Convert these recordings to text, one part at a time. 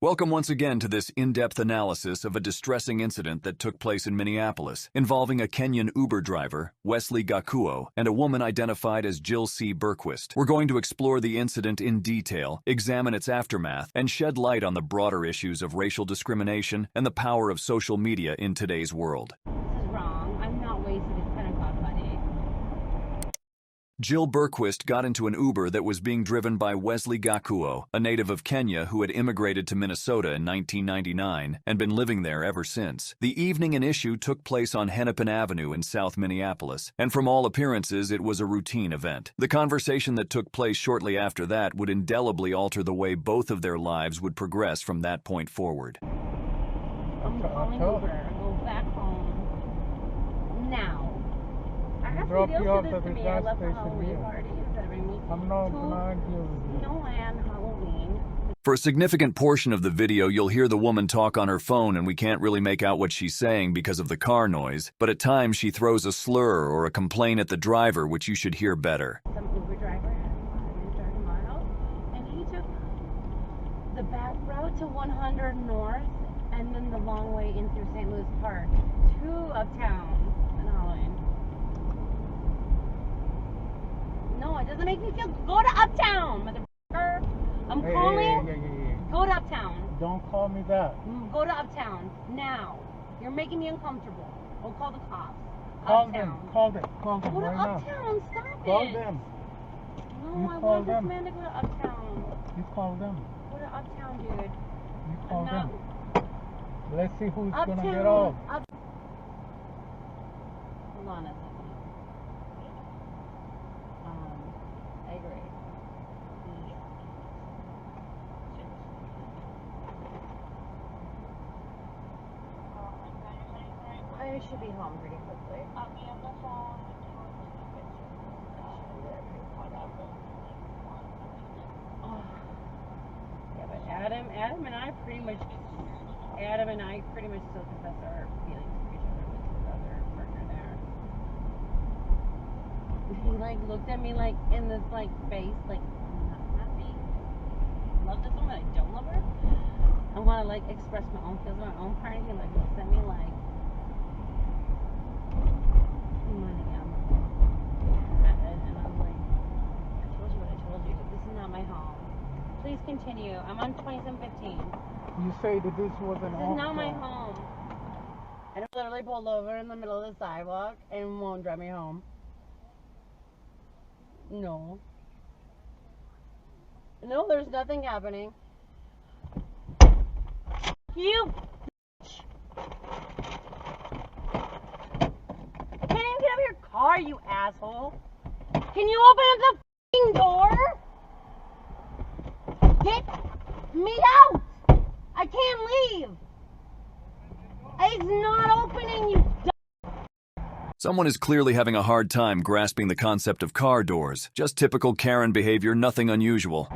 Welcome once again to this in-depth analysis of a distressing incident that took place in Minneapolis, involving a Kenyan Uber driver, Wesley Gakuo, and a woman identified as Jill C. Berquist. We're going to explore the incident in detail, examine its aftermath, and shed light on the broader issues of racial discrimination and the power of social media in today's world. This is wrong. I'm not wasted at Pentagon money. Jill Berquist got into an Uber that was being driven by Wesley Gakuo, a native of Kenya who had immigrated to Minnesota in 1999 and been living there ever since. The evening in issue took place on Hennepin Avenue in South Minneapolis, and from all appearances it was a routine event. The conversation that took place shortly after that would indelibly alter the way both of their lives would progress from that point forward. I'm calling Uber. Go back home now. Drop you off at the I gas left for station Halloween here. party. Instead of bringing me I'm not gonna argue with you. Snowland Halloween. For a significant portion of the video, you'll hear the woman talk on her phone and we can't really make out what she's saying because of the car noise, but at times she throws a slur or a complaint at the driver, which you should hear better. Some Uber driver had 130 miles, and he took the back route to 100 North, and then the long way in through St. Louis Park to Uptown in Halloween. No, it doesn't make me feel. Go to Uptown, motherfucker. I'm calling. Hey. Go to Uptown. Don't call me that. Go to Uptown now. You're making me uncomfortable. We'll call the cops. Call Uptown. them. Call them. Call them Go to right now. Uptown. Stop Call it. them. No, You I call want them. this man to go to Uptown. You call them. Go to Uptown, dude. You call No. them. Let's see who's Uptown. gonna get off. Hold on a second. Degrade. I should be home pretty quickly. I'll be on the phone. Yeah, but Adam and I pretty much still confess our feelings for each other with his other partner there. He like looked at me like in this like face, like I'm not happy. I love this woman, I don't love her. I want to like express my own feelings, my own part. And he like looks at me like, money, and I'm like, I told you what I told you. This is not my home. Please continue. I'm on 2715. You say that this was an This is not my home. And it literally pulled over in the middle of the sidewalk and won't drive me home. No. No, there's nothing happening. You bitch. Can't even get out of your car, you asshole. Can you open up the f***ing door? Get me out! I can't leave! It's not opening, you Someone is clearly having a hard time grasping the concept of car doors. Just typical Karen behavior, nothing unusual.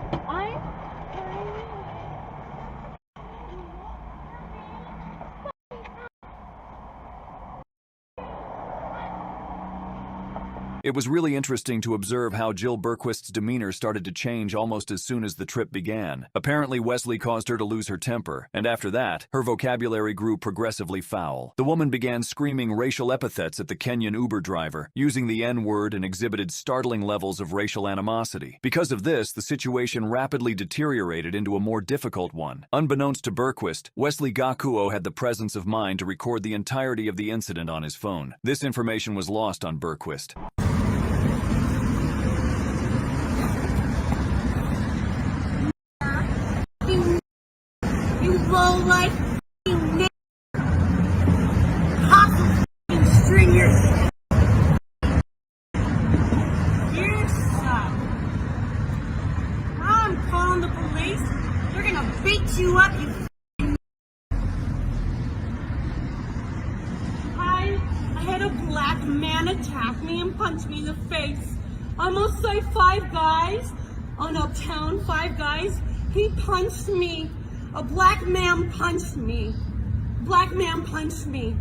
It was really interesting to observe how Jill Berquist's demeanor started to change almost as soon as the trip began. Apparently, Wesley caused her to lose her temper, and after that, her vocabulary grew progressively foul. The woman began screaming racial epithets at the Kenyan Uber driver, using the N-word, and exhibited startling levels of racial animosity. Because of this, the situation rapidly deteriorated into a more difficult one. Unbeknownst to Berquist, Wesley Gakuo had the presence of mind to record the entirety of the incident on his phone. This information was lost on Berquist. You low life nigger. Hustle string yourself. You suck. I'm calling the police. They're gonna beat you up, you I had a black man attack me and punch me in the face. Almost like five guys on Uptown, five guys. He punched me. A black man punched me. Black man punched me.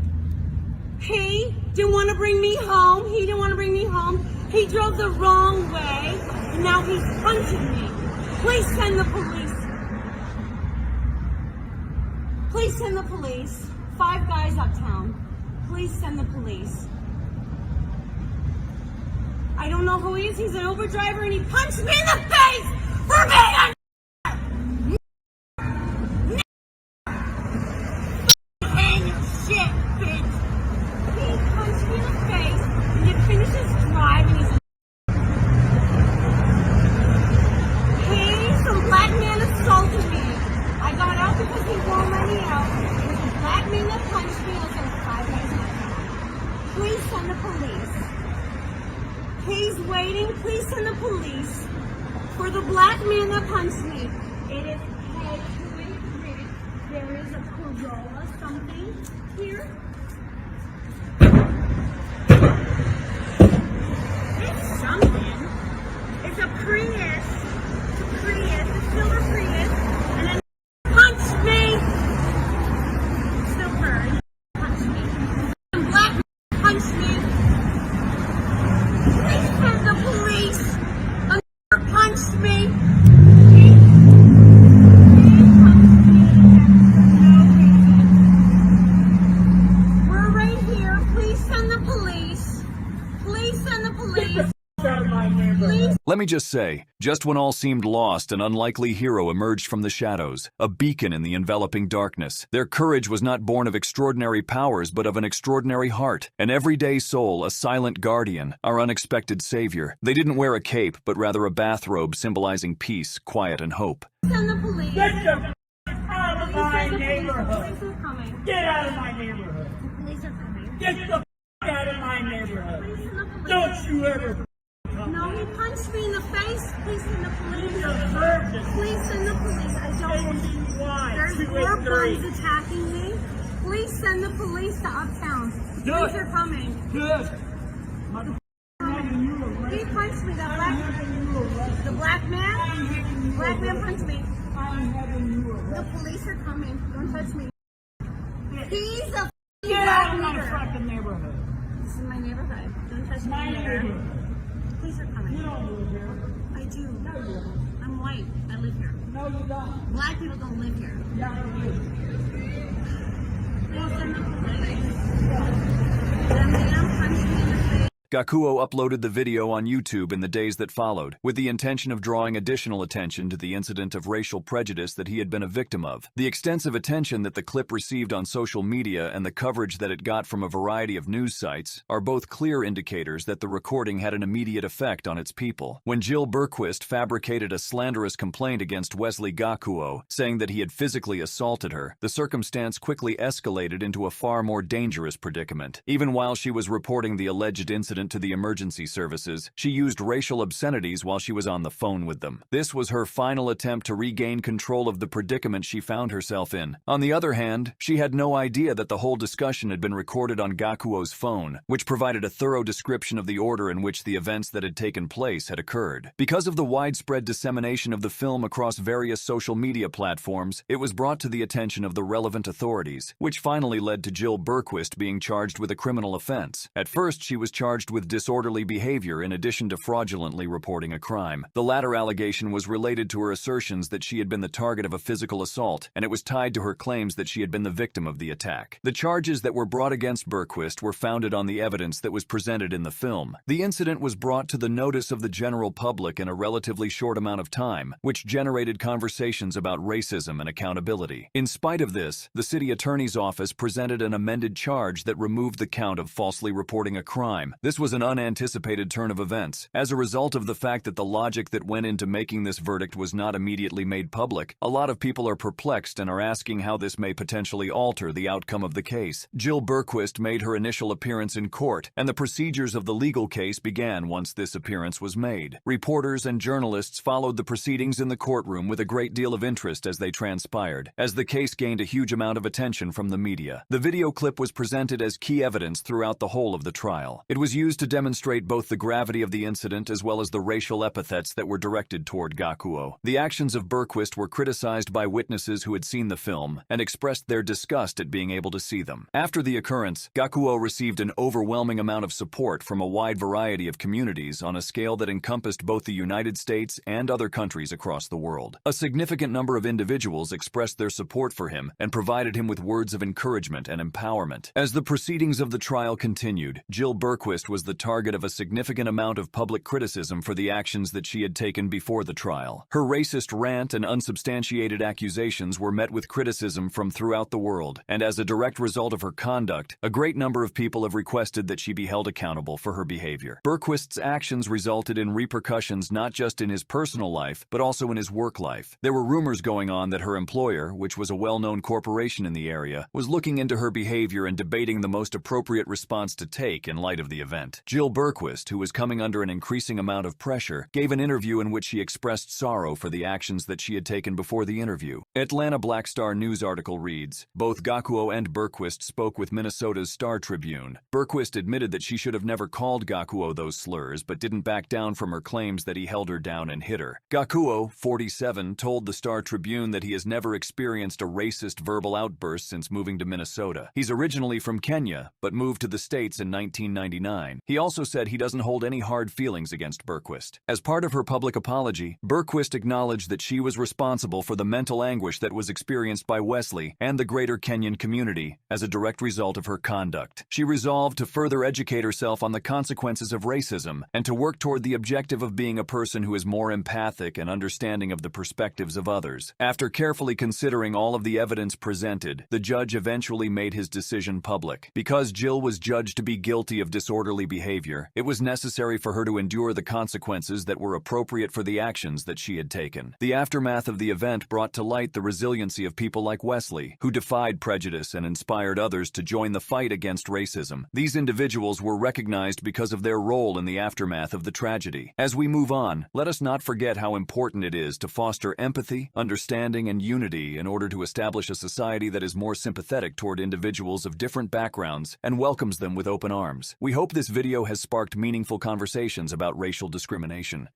He didn't want to bring me home. He didn't want to bring me home. He drove the wrong way. And now he's punching me. Please send the police. Please send the police. 5 guys uptown. Please send the police. I don't know who he is. He's an Uber driver and he punched me in the face for being a shit, bitch. He punched me in the face and he finishes driving. Some black man assaulted me. I got out because he won't let me out. It was a black man that punched me. I was in 5 days in my car. Please send the police. He's waiting. Please send the police for the black man that punched me. It is head to a grid. There is a Corolla something here. It's something. It's a Prius. A silver Prius. And then punched me. Silver. Punched me. And black man punched me. Please send the police. Another punched me. We're right here. Please send the police. Please send the police. Please. Let me just say, just when all seemed lost, an unlikely hero emerged from the shadows, a beacon in the enveloping darkness. Their courage was not born of extraordinary powers, but of an extraordinary heart. An everyday soul, a silent guardian, our unexpected savior. They didn't wear a cape, but rather a bathrobe symbolizing peace, quiet, and hope. Send the police. Get the out of my neighborhood. The police are coming. Get out of my neighborhood. The police are coming. Get the out of my neighborhood. Please send the police. Don't you ever No, he punched me in the face. Please send the police. deserve this. Please send the police. I don't. There's 4 bums attacking me. Please send the police to Uptown. Do Police it. are coming. Good. He punched me. The black man. Black man punched me. I'm having you The arrested. police are coming. Don't touch me. He's a Get black out of my nigger. fucking neighborhood. This is my neighborhood. Don't touch me, My nigger. neighborhood. Police are You coming. don't live here. I do. No, you don't. I'm white. I live here. No, you don't. Black people don't live here. Yeah, you do. Please send the police. The man punched me in the face. Gakuo uploaded the video on YouTube in the days that followed, with the intention of drawing additional attention to the incident of racial prejudice that he had been a victim of. The extensive attention that the clip received on social media and the coverage that it got from a variety of news sites are both clear indicators that the recording had an immediate effect on its people. When Jill Berquist fabricated a slanderous complaint against Wesley Gakuo, saying that he had physically assaulted her, the circumstance quickly escalated into a far more dangerous predicament. Even while she was reporting the alleged incident to the emergency services, she used racial obscenities while she was on the phone with them. This was her final attempt to regain control of the predicament she found herself in. On the other hand, she had no idea that the whole discussion had been recorded on Gakuo's phone, which provided a thorough description of the order in which the events that had taken place had occurred. Because of the widespread dissemination of the film across various social media platforms, it was brought to the attention of the relevant authorities, which finally led to Jill Berquist being charged with a criminal offense. At first, she was charged with disorderly behavior in addition to fraudulently reporting a crime. The latter allegation was related to her assertions that she had been the target of a physical assault, and it was tied to her claims that she had been the victim of the attack. The charges that were brought against Berquist were founded on the evidence that was presented in the film. The incident was brought to the notice of the general public in a relatively short amount of time, which generated conversations about racism and accountability. In spite of this, the city attorney's office presented an amended charge that removed the count of falsely reporting a crime. This was an unanticipated turn of events. As a result of the fact that the logic that went into making this verdict was not immediately made public, a lot of people are perplexed and are asking how this may potentially alter the outcome of the case. Jill Berquist made her initial appearance in court, and the procedures of the legal case began once this appearance was made. Reporters and journalists followed the proceedings in the courtroom with a great deal of interest as they transpired, as the case gained a huge amount of attention from the media. The video clip was presented as key evidence throughout the whole of the trial. It was used used to demonstrate both the gravity of the incident as well as the racial epithets that were directed toward Gakuo. The actions of Bergquist were criticized by witnesses who had seen the film and expressed their disgust at being able to see them. After the occurrence, Gakuo received an overwhelming amount of support from a wide variety of communities on a scale that encompassed both the United States and other countries across the world. A significant number of individuals expressed their support for him and provided him with words of encouragement and empowerment. As the proceedings of the trial continued, Jill Bergquist was the target of a significant amount of public criticism for the actions that she had taken before the trial. Her racist rant and unsubstantiated accusations were met with criticism from throughout the world, and as a direct result of her conduct, a great number of people have requested that she be held accountable for her behavior. Bergquist's actions resulted in repercussions not just in his personal life, but also in his work life. There were rumors going on that her employer, which was a well-known corporation in the area, was looking into her behavior and debating the most appropriate response to take in light of the event. Jill Bergquist, who was coming under an increasing amount of pressure, gave an interview in which she expressed sorrow for the actions that she had taken before the interview. Atlanta Black Star News article reads, "Both Gakuo and Bergquist spoke with Minnesota's Star Tribune. Bergquist admitted that she should have never called Gakuo those slurs, but didn't back down from her claims that he held her down and hit her. Gakuo, 47, told the Star Tribune that he has never experienced a racist verbal outburst since moving to Minnesota. He's originally from Kenya, but moved to the States in 1999. He also said he doesn't hold any hard feelings against Bergquist. As part of her public apology, Bergquist acknowledged that she was responsible for the mental anguish that was experienced by Wesley and the greater Kenyan community as a direct result of her conduct. She resolved to further educate herself on the consequences of racism and to work toward the objective of being a person who is more empathic and understanding of the perspectives of others. After carefully considering all of the evidence presented, the judge eventually made his decision public. Because Jill was judged to be guilty of disorderly behavior, it was necessary for her to endure the consequences that were appropriate for the actions that she had taken. The aftermath of the event brought to light the resiliency of people like Wesley, who defied prejudice and inspired others to join the fight against racism. These individuals were recognized because of their role in the aftermath of the tragedy. As we move on, let us not forget how important it is to foster empathy, understanding, and unity in order to establish a society that is more sympathetic toward individuals of different backgrounds and welcomes them with open arms. We hope this video has sparked meaningful conversations about racial discrimination.